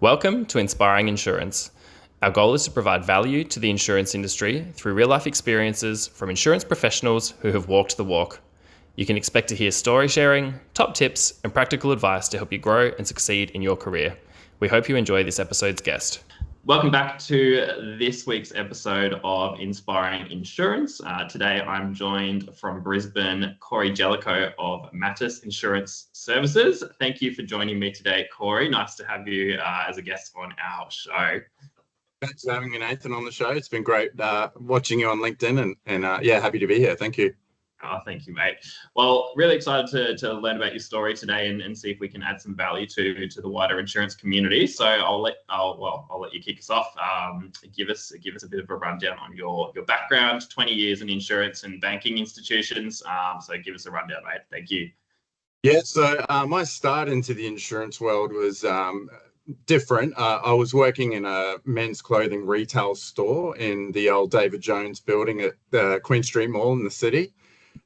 Welcome to Inspiring Insurance. Our goal is to provide value to the insurance industry through real-life experiences from insurance professionals who have walked the walk. You can expect to hear story sharing, top tips, and practical advice to help you grow and succeed in your career. We hope you enjoy this episode's guest. Welcome back to this week's episode of Inspiring Insurance. Today I'm joined from Brisbane, Cory Jellicoe of Mattis Insurance Services. Thank you for joining me today, Cory. Nice to have you as a guest on our show. Thanks for having me, Nathan, on the show. It's been great watching you on LinkedIn and happy to be here. Thank you. Oh, thank you, mate. Well, really excited to learn about your story today and see if we can add some value to the wider insurance community. So I'll let you kick us off. Give us a bit of a rundown on your background. 20 years in insurance and banking institutions. So give us a rundown, mate. Thank you. Yeah. So my start into the insurance world was different. I was working in a men's clothing retail store in the old David Jones building at the Queen Street Mall in the city.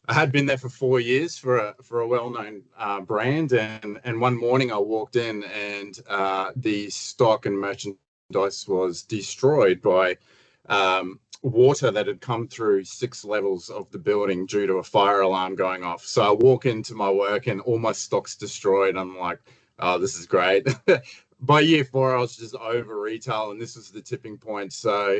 I had been there for 4 years for a well-known brand, and one morning I walked in and the stock and merchandise was destroyed by water that had come through 6 levels of the building due to a fire alarm going off. So I walk into my work and all my stock's destroyed. I'm like, oh, this is great. By year 4, I was just over retail, and this was the tipping point. So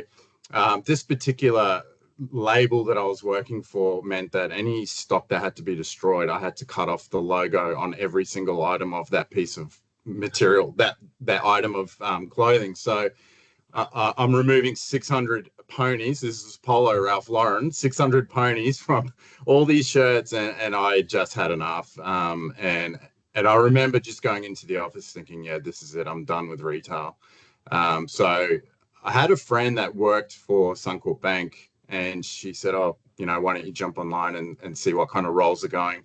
this particular label that I was working for meant that any stock that had to be destroyed, I had to cut off the logo on every single item of that piece of material, that item of clothing. So I'm removing 600 ponies. This is Polo Ralph Lauren, 600 ponies from all these shirts, and I just had enough. And I remember just going into the office thinking, yeah, this is it. I'm done with retail. So I had a friend that worked for Suncorp Bank, and she said, oh, why don't you jump online and see what kind of roles are going?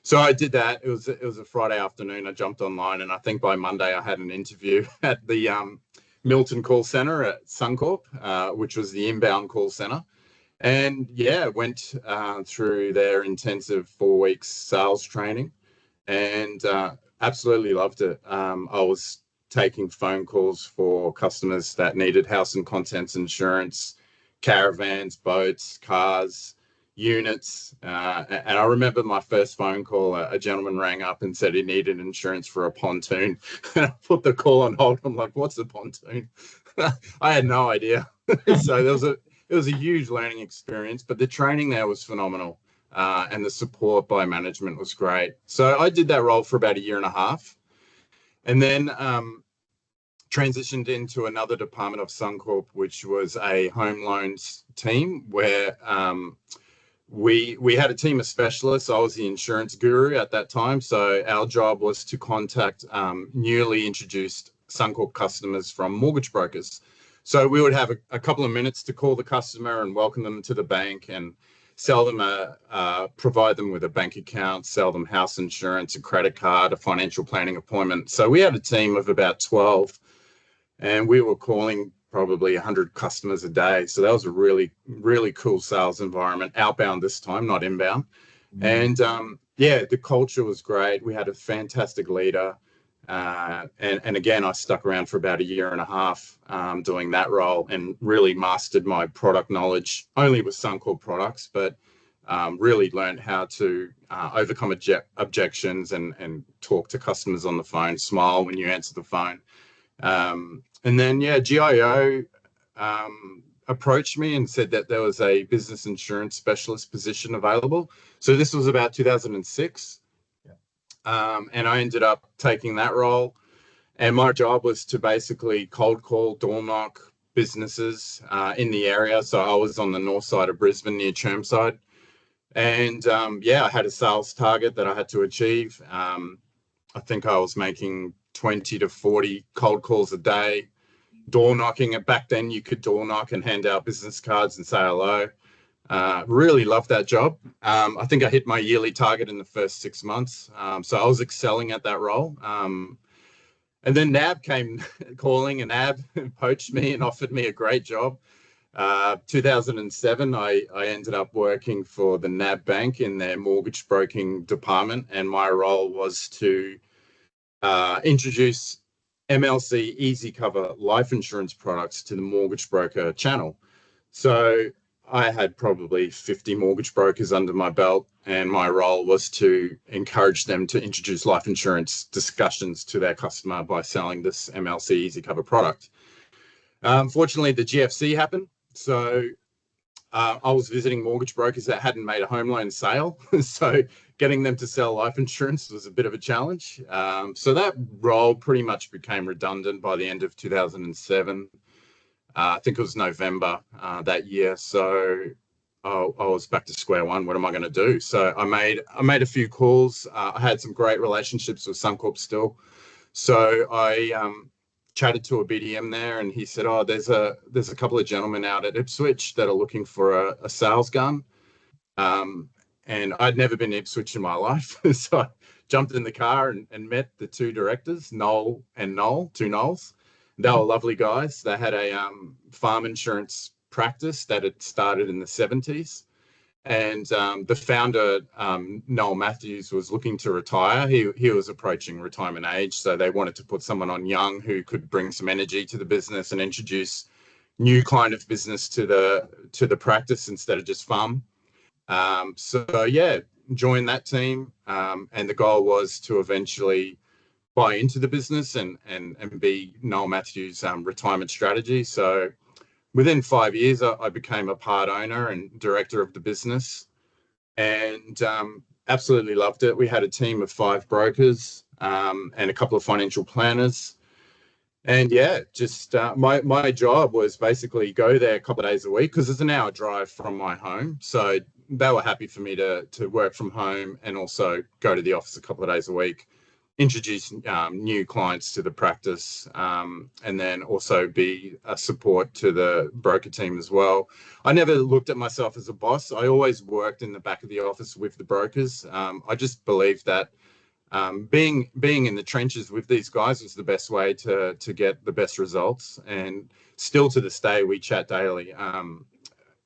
So I did that. It was a Friday afternoon. I jumped online, and I think by Monday I had an interview at the Milton call center at Suncorp, which was the inbound call center. And yeah, went through their intensive 4 weeks sales training, and absolutely loved it. I was taking phone calls for customers that needed house and contents insurance, caravans, boats, cars, units. And I remember my first phone call, a gentleman rang up and said he needed insurance for a pontoon. And I put the call on hold. I'm like, what's a pontoon? I had no idea. So it was a huge learning experience, but the training there was phenomenal. And the support by management was great. So I did that role for about 1.5 years. And then transitioned into another department of Suncorp, which was a home loans team, where we had a team of specialists. I was the insurance guru at that time. So our job was to contact newly introduced Suncorp customers from mortgage brokers. So we would have a couple of minutes to call the customer and welcome them to the bank and sell them provide them with a bank account, sell them house insurance, a credit card, a financial planning appointment. So we had a team of about 12, and we were calling probably 100 customers a day. So that was a really, really cool sales environment, outbound this time, not inbound. And the culture was great. We had a fantastic leader. And again, I stuck around for about 1.5 years doing that role, and really mastered my product knowledge, only with Suncorp products, but really learned how to overcome objections and talk to customers on the phone, smile when you answer the phone. And then, GIO approached me and said that there was a business insurance specialist position available. So this was about 2006. And I ended up taking that role. And my job was to basically cold call, door knock businesses in the area. So I was on the north side of Brisbane near Chermside. And I had a sales target that I had to achieve. I think I was making 20 to 40 cold calls a day, door knocking. Back then you could door knock and hand out business cards and say hello. Really loved that job. I think I hit my yearly target in the first 6 months. So I was excelling at that role. And then NAB came calling, and NAB poached me and offered me a great job. 2007, I ended up working for the NAB Bank in their mortgage broking department, and my role was to introduce MLC Easy Cover life insurance products to the mortgage broker channel. So I had probably 50 mortgage brokers under my belt, and my role was to encourage them to introduce life insurance discussions to their customer by selling this MLC Easy Cover product. Fortunately, the GFC happened. So I was visiting mortgage brokers that hadn't made a home loan sale. So getting them to sell life insurance was a bit of a challenge. So that role pretty much became redundant by the end of 2007. I think it was November that year. So I was back to square one. What am I going to do? So I made a few calls. I had some great relationships with Suncorp still. So I chatted to a BDM there, and he said, "Oh, there's a couple of gentlemen out at Ipswich that are looking for a sales gun." And I'd never been to Ipswich in my life, so I jumped in the car and met the two directors, Noel and Noel, two Noels. They were lovely guys. They had a farm insurance practice that had started in the 70s. And the founder, Noel Matthews, was looking to retire. He was approaching retirement age, so they wanted to put someone on young who could bring some energy to the business and introduce new kind of business to the practice instead of just farm. So yeah, joined that team, and the goal was to eventually buy into the business and be Noel Matthews' retirement strategy. So within 5 years, I became a part owner and director of the business, and absolutely loved it. We had a team of 5 brokers and a couple of financial planners. And yeah, just my job was basically go there a couple of days a week because it's an hour drive from my home. So they were happy for me to work from home and also go to the office a couple of days a week, introduce new clients to the practice, and then also be a support to the broker team as well. I never looked at myself as a boss. I always worked in the back of the office with the brokers. I just believed that being in the trenches with these guys was the best way to get the best results. And still to this day, we chat daily.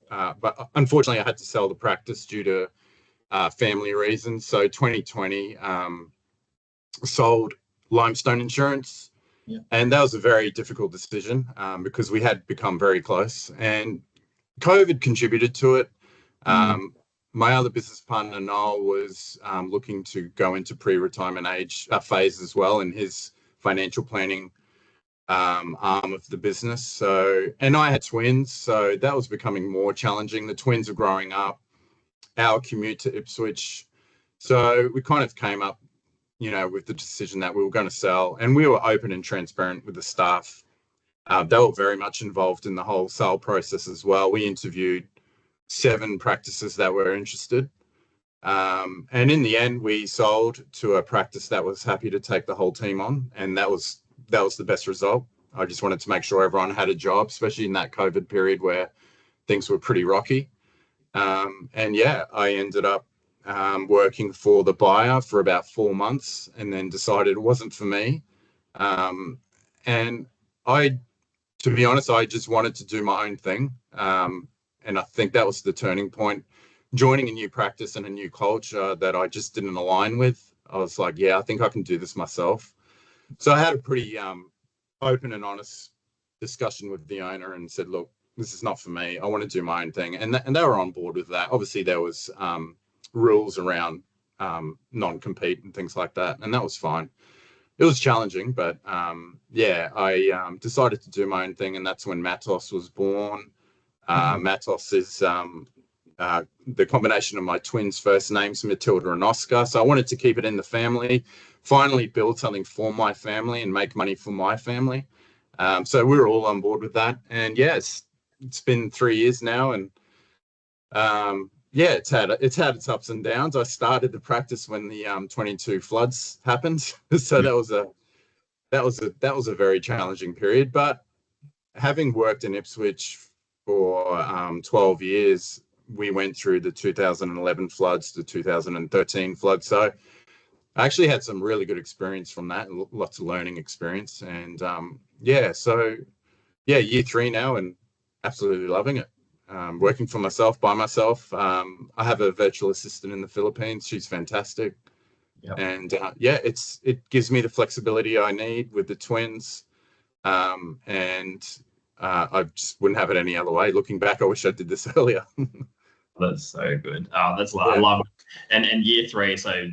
But unfortunately, I had to sell the practice due to family reasons. So 2020, sold Limestone Insurance. Yeah. And that was a very difficult decision because we had become very close, and COVID contributed to it. My other business partner, Noel, was looking to go into pre-retirement age phase as well in his financial planning arm of the business. So, and I had twins, so that was becoming more challenging. The twins are growing up, our commute to Ipswich. So we kind of came up, with the decision that we were going to sell, and we were open and transparent with the staff. They were very much involved in the whole sale process as well. We interviewed 7 practices that were interested. And in the end, we sold to a practice that was happy to take the whole team on. And that was the best result. I just wanted to make sure everyone had a job, especially in that COVID period where things were pretty rocky. And yeah, I ended up working for the buyer for about 4 months and then decided it wasn't for me. And to be honest, I just wanted to do my own thing. And I think that was the turning point. Joining a new practice and a new culture that I just didn't align with. I was like, yeah, I think I can do this myself. So I had a pretty open and honest discussion with the owner and said, look, this is not for me. I want to do my own thing. And they were on board with that. Obviously, there was rules around non-compete and things like that. And that was fine. It was challenging, but yeah, I decided to do my own thing. And that's when Matos was born. Matos is the combination of my twins' first names, Matilda and Oscar. So I wanted to keep it in the family, finally build something for my family and make money for my family. So we were all on board with that. And yes, it's been 3 years now. And yeah, it's had its ups and downs. I started the practice when the 22 floods happened. So that was a very challenging period. But having worked in Ipswich for 12 years, we went through the 2011 floods, the 2013 floods. So I actually had some really good experience from that, lots of learning experience. And yeah, so yeah, year 3 now and absolutely loving it. Working for myself, by myself. I have a virtual assistant in the Philippines. She's fantastic. Yep. And yeah, it gives me the flexibility I need with the twins. And I just wouldn't have it any other way. Looking back, I wish I did this earlier. That's so good. Oh, I Yeah. love it. And year three, so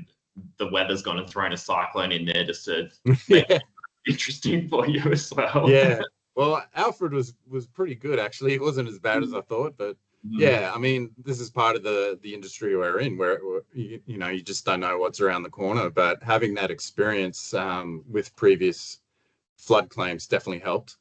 the weather's gone and thrown a cyclone in there just to make Yeah. it interesting for you as well. Yeah. Well, Alfred was pretty good actually. It wasn't as bad as I thought, but Mm, yeah, I mean, this is part of the industry we're in, where you know you just don't know what's around the corner. But having that experience with previous flood claims definitely helped,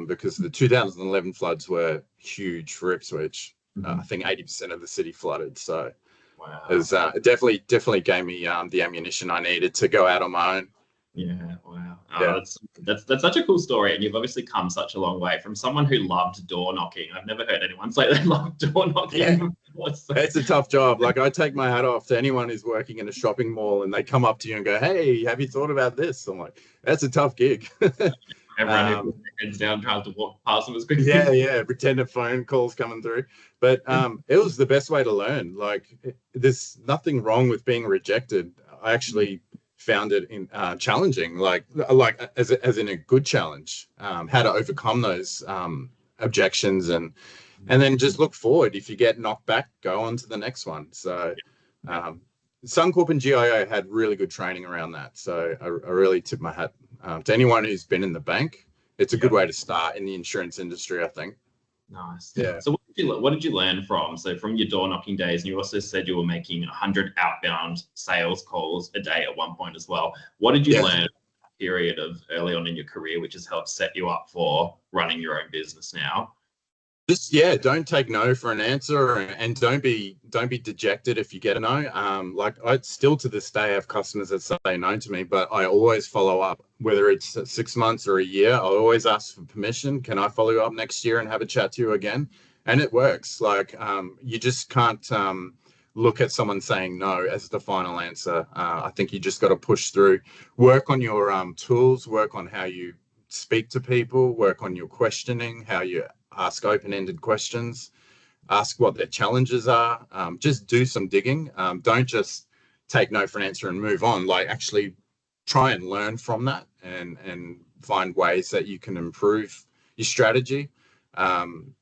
because the 2011 floods were huge for Ipswich. I mhm. think 80% of the city flooded, so Wow. it definitely gave me the ammunition I needed to go out on my own. Yeah, wow. Oh, Yeah. that's such a cool story, and you've obviously come such a long way from someone who loved door knocking. I've never heard anyone say they loved door knocking Yeah. before. So, It's a tough job. Like I take my hat off to anyone who's working in a shopping mall and they come up to you and go, "Hey, have you thought about this?" I'm like, "That's a tough gig." everyone who puts um, their heads down tries to walk past them as quickly yeah, as yeah. Pretend a phone call's coming through, but it was the best way to learn. Like, there's nothing wrong with being rejected. I actually found it challenging, like as in a good challenge. How to overcome those objections and then just look forward. If you get knocked back, go on to the next one. So, yeah. um, Suncorp and GIO had really good training around that. So I really tip my hat to anyone who's been in the bank. It's a good Yeah. way to start in the insurance industry, I think. Nice. Yeah. So what did you learn from? So from your door knocking days, and you also said you were making 100 outbound sales calls a day at one point as well. What did you Yeah. learn period of early on in your career, which has helped set you up for running your own business now? Just yeah, don't take no for an answer, and don't be dejected if you get a no. Like I still to this day have customers that say no to me, but I always follow up, whether it's 6 months or a year. I always ask for permission. Can I follow you up next year and have a chat to you again? And it works. Like you just can't look at someone saying no as the final answer. I think you just got to push through, work on your tools, work on how you speak to people, work on your questioning, how you ask open-ended questions, ask what their challenges are. Just do some digging. Don't just take no for an answer and move on. Like actually try and learn from that and find ways that you can improve your strategy.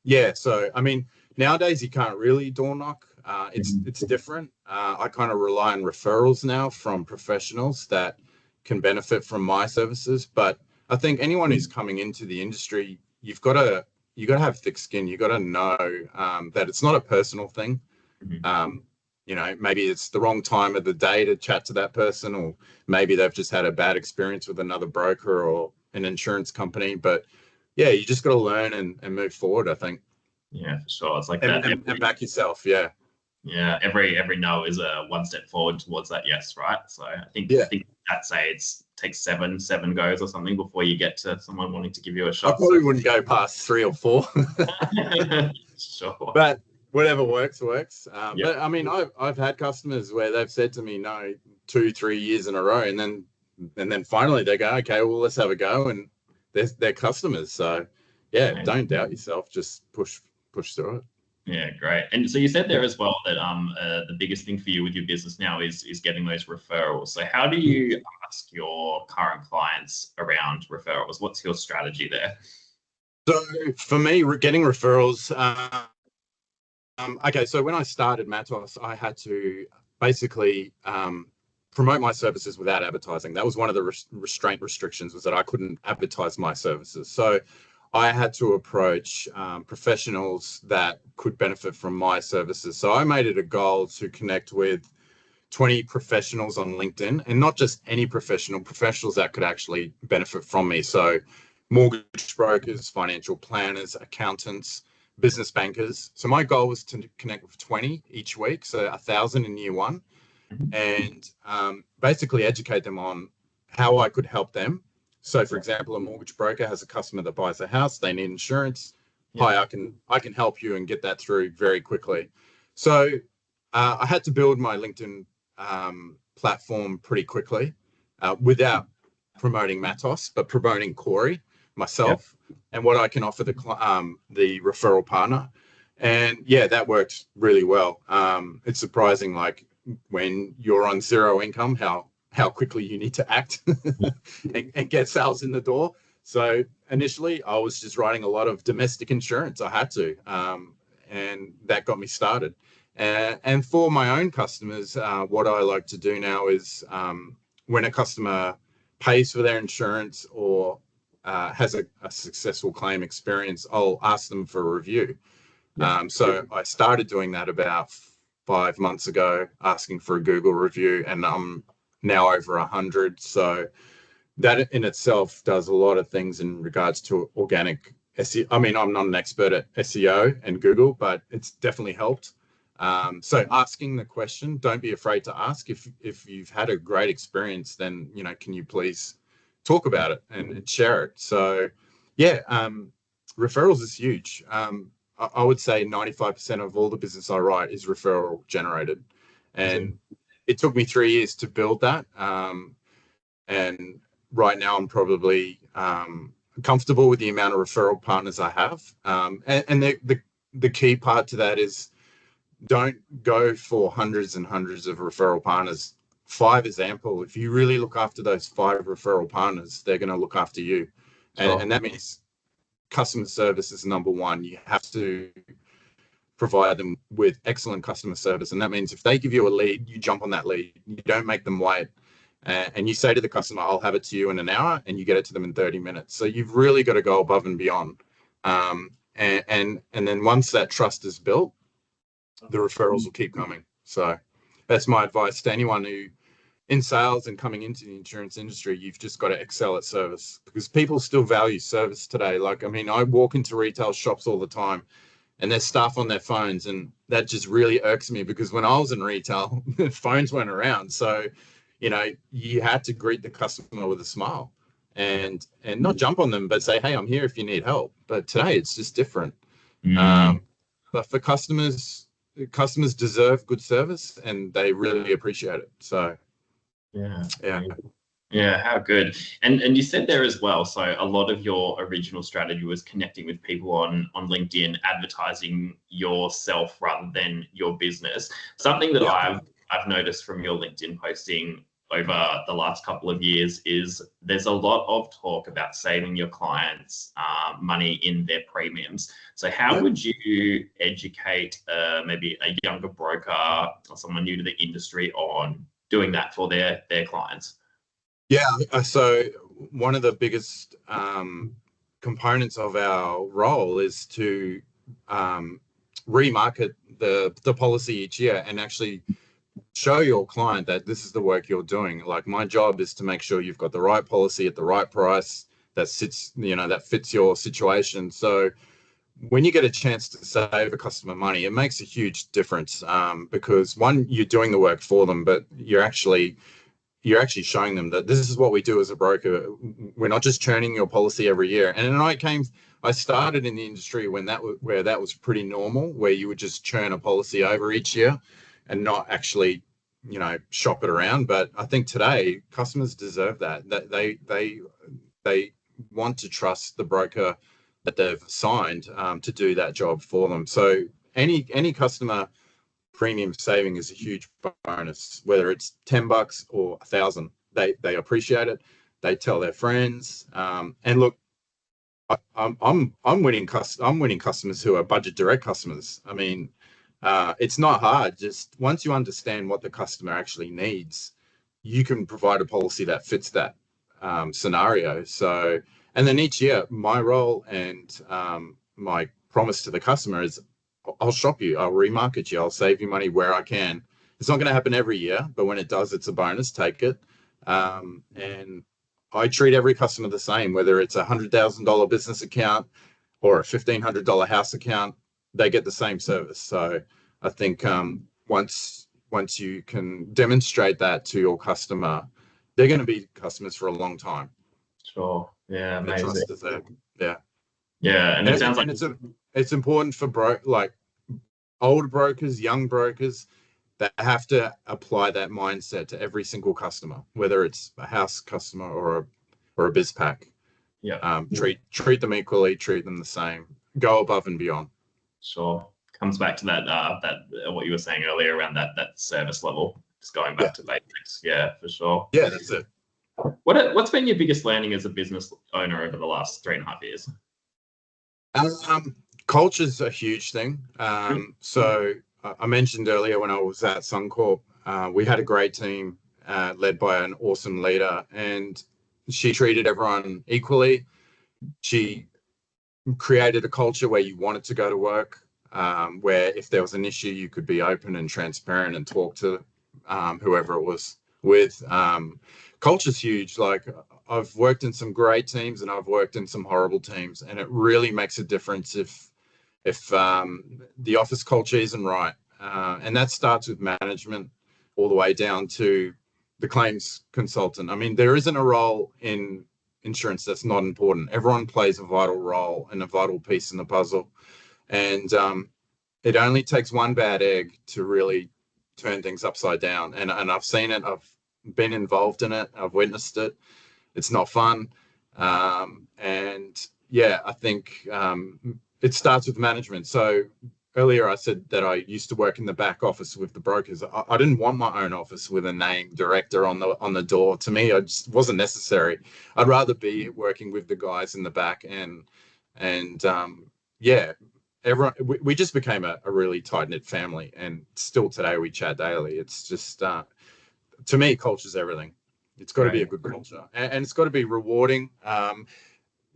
Yeah, so I mean, nowadays you can't really door knock. It's different. I kind of rely on referrals now from professionals that can benefit from my services. But I think anyone who's coming into the industry, you got to have thick skin. You got to know that it's not a personal thing. Mhm. Um, maybe it's the wrong time of the day to chat to that person, or maybe they've just had a bad experience with another broker or an insurance company. But yeah, you just got to learn and move forward, I think, Yeah, for sure. It's like and, that. and back yourself. Yeah. Yeah, every no is a one step forward towards that yes, right? So I Yeah. think that say it's takes seven goes or something before you get to someone wanting to give you a I shot. So probably wouldn't go past 3 or 4. sure. But whatever works works. Yep. But I mean, I've had customers where they've said to me no 2-3 years in a row, and then finally they go, okay, well let's have a go, and they're customers. So yeah, don't doubt yourself. Just push through it. Yeah, great. And so you said there as well that the biggest thing for you with your business now is getting those referrals. So how do you ask your current clients around referrals? What's your strategy there? So for me, getting referrals. Okay, so when I started Matos, I had to basically promote my services without advertising. That was one of the restrictions, was that I couldn't advertise my services. So I had to approach professionals that could benefit from my services. So I made it a goal to connect with 20 professionals on LinkedIn, and not just any professionals that could actually benefit from me. So mortgage brokers, financial planners, accountants, business bankers. So my goal was to connect with 20 each week, so 1,000 in year one, and basically educate them on how I could help them. So, for example, a mortgage broker has a customer that buys a house, they need insurance. Yeah. Hi, I can help you and get that through very quickly. So I had to build my LinkedIn platform pretty quickly, without promoting Matos, but promoting Cory, Yep. myself, and what I can offer the referral partner. And yeah, that worked really well. It's surprising, like when you're on zero income, how how quickly you need to act and get sales in the door. So initially, I was just writing a lot of domestic insurance. I had to, and that got me started. And for my own customers, what I like to do now is when a customer pays for their insurance or has a successful claim experience, I'll ask them for a review. So I started doing that about 5 months ago, asking for a Google review, and I'm now over 100. So that in itself does a lot of things in regards to organic SEO. I mean, I'm not an expert at SEO and Google, but it's definitely helped. So asking the question, don't be afraid to ask. If you've had a great experience, then, can you please talk about it and share it? So yeah, referrals is huge. I would say 95% of all the business I write is referral generated. And it took me 3 years to build that. And right now I'm probably comfortable with the amount of referral partners I have. And the key part to that is don't go for hundreds and hundreds of referral partners. 5 is ample. If you really look after those 5 referral partners, they're going to look after you. And that means customer service is number one. You have to provide them with excellent customer service. And that means if they give you a lead, you jump on that lead. You don't make them wait. And you say to the customer, I'll have it to you in an hour, and you get it to them in 30 minutes. So you've really got to go above and beyond. And then once that trust is built, the referrals will keep coming. So that's my advice to anyone who in sales and coming into the insurance industry. You've just got to excel at service, because people still value service today. Like, I mean, I walk into retail shops all the time and there's staff on their phones, and that just really irks me, because when I was in retail, phones weren't around. So, you had to greet the customer with a smile and not jump on them, but say, hey, I'm here if you need help. But today it's just different. But for customers deserve good service, and they really appreciate it. So yeah, how good. And you said there as well, so a lot of your original strategy was connecting with people on LinkedIn, advertising yourself rather than your business. Something that I've noticed from your LinkedIn posting over the last couple of years is there's a lot of talk about saving your clients money in their premiums. So how would you educate maybe a younger broker or someone new to the industry on doing that for their clients? Yeah, so one of the biggest components of our role is to remarket the policy each year and actually show your client that this is the work you're doing. Like, my job is to make sure you've got the right policy at the right price that fits your situation. So when you get a chance to save a customer money, it makes a huge difference, because one, you're doing the work for them, but you're actually showing them that this is what we do as a broker. We're not just churning your policy every year. And then I started in the industry where that was pretty normal, where you would just churn a policy over each year and not actually, shop it around. But I think today customers deserve that they want to trust the broker that they've signed to do that job for them. So any customer premium saving is a huge bonus, whether it's $10 or $1,000. They appreciate it. They tell their friends. And look, I'm winning customers who are budget direct customers. I mean, it's not hard. Just once you understand what the customer actually needs, you can provide a policy that fits that scenario. So, and then each year, my role and my promise to the customer is, I'll shop you, I'll remarket you, I'll save you money where I can. It's not going to happen every year, but when it does, it's a bonus. Take it. And I treat every customer the same, whether it's a $100,000 business account or a $1,500 house account, they get the same service. So I think once you can demonstrate that to your customer, they're going to be customers for a long time. Sure. Yeah. Amazing. Trust is there. Yeah. Yeah. And it sounds like it's important for old brokers, young brokers, that have to apply that mindset to every single customer, whether it's a house customer or a biz pack. Yeah. Treat them equally, treat them the same, go above and beyond. Sure. Comes back to that what you were saying earlier around that service level. just going back to basics. Yeah, for sure. Yeah, that's it. What's been your biggest learning as a business owner over the last 3.5 years? Culture's a huge thing. So I mentioned earlier when I was at Suncorp, we had a great team led by an awesome leader, and she treated everyone equally. She created a culture where you wanted to go to work, where if there was an issue, you could be open and transparent and talk to whoever it was with. Culture's huge. Like, I've worked in some great teams and I've worked in some horrible teams, and it really makes a difference if the office culture isn't right. And that starts with management all the way down to the claims consultant. I mean, there isn't a role in insurance that's not important. Everyone plays a vital role and a vital piece in the puzzle. And it only takes one bad egg to really turn things upside down. And I've seen it. I've been involved in it. I've witnessed it. It's not fun. And yeah, I think it starts with management. So earlier I said that I used to work in the back office with the brokers. I didn't want my own office with a name director on the door. To me, it just wasn't necessary. I'd rather be working with the guys in the back, and yeah, everyone. We just became a really tight-knit family, and still today we chat daily. It's just to me, culture's everything. It's got to be a good culture, and it's got to be rewarding.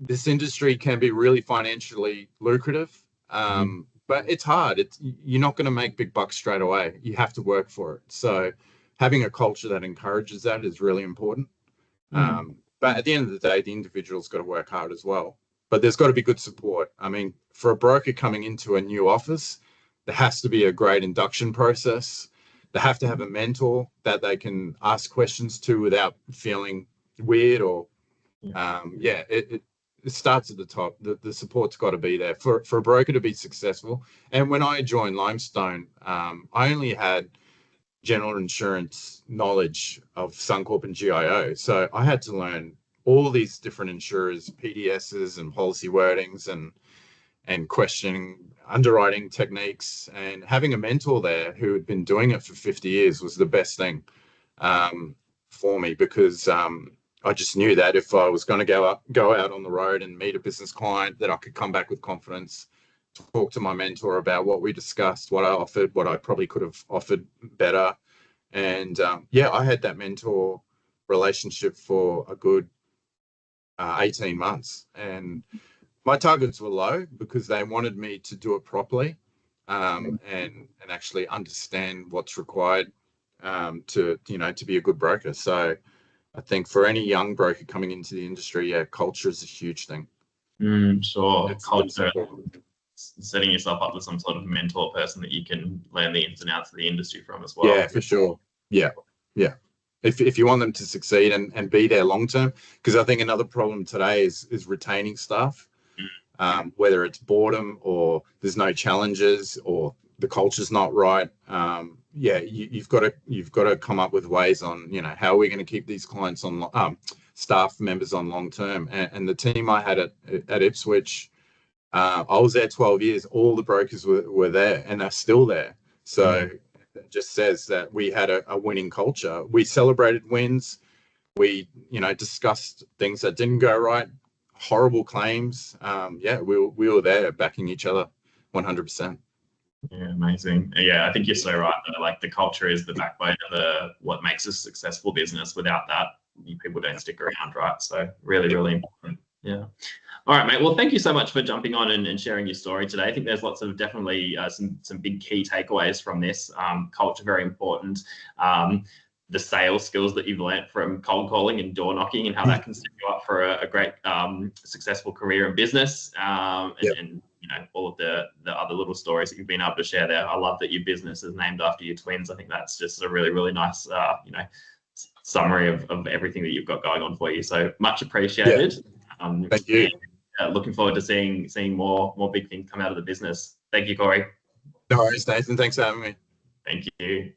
This industry can be really financially lucrative, but it's hard. You're not going to make big bucks straight away. You have to work for it. So having a culture that encourages that is really important. But at the end of the day, the individual's got to work hard as well. But there's got to be good support. I mean, for a broker coming into a new office, there has to be a great induction process. They have to have a mentor that they can ask questions to without feeling weird or it starts at the top. The support's got to be there for a broker to be successful. And when I joined Limestone, I only had general insurance knowledge of Suncorp and GIO. So I had to learn all these different insurers, PDSs and policy wordings and questioning underwriting techniques. And having a mentor there who had been doing it for 50 years was the best thing for me, because I just knew that if I was going to go out on the road and meet a business client, that I could come back with confidence, talk to my mentor about what we discussed, what I offered, what I probably could have offered better. And I had that mentor relationship for a good 18 months. And my targets were low because they wanted me to do it properly and actually understand what's required to be a good broker. So I think for any young broker coming into the industry, culture is a huge thing. Sure. Culture, setting yourself up with some sort of mentor person that you can learn the ins and outs of the industry from as well. Yeah, for sure. Yeah. If you want them to succeed and be there long term, because I think another problem today is retaining staff, whether it's boredom or there's no challenges or the culture's not right. You've got to come up with ways on, how are we going to keep these clients on, staff members on long term. And the team I had at Ipswich, I was there 12 years. All the brokers were there and are still there. So it just says that we had a winning culture. We celebrated wins. We, discussed things that didn't go right, horrible claims. We were there backing each other 100%. Yeah, amazing. Yeah, I think you're so right. Like, the culture is the backbone of what makes a successful business. Without that, people don't stick around, right? So really, really important. Yeah. All right, mate. Well, thank you so much for jumping on and sharing your story today. I think there's lots of definitely some big key takeaways from this. Culture, very important. The sales skills that you've learnt from cold calling and door knocking, and how that can set you up for a great successful career in business, and all of the other little stories that you've been able to share there. I love that your business is named after your twins. I think that's just a really, really nice summary of everything that you've got going on for you. So much appreciated. Thank you. And, looking forward to seeing more big things come out of the business. Thank you, Cory. No worries, Nathan. Thanks for having me. Thank you.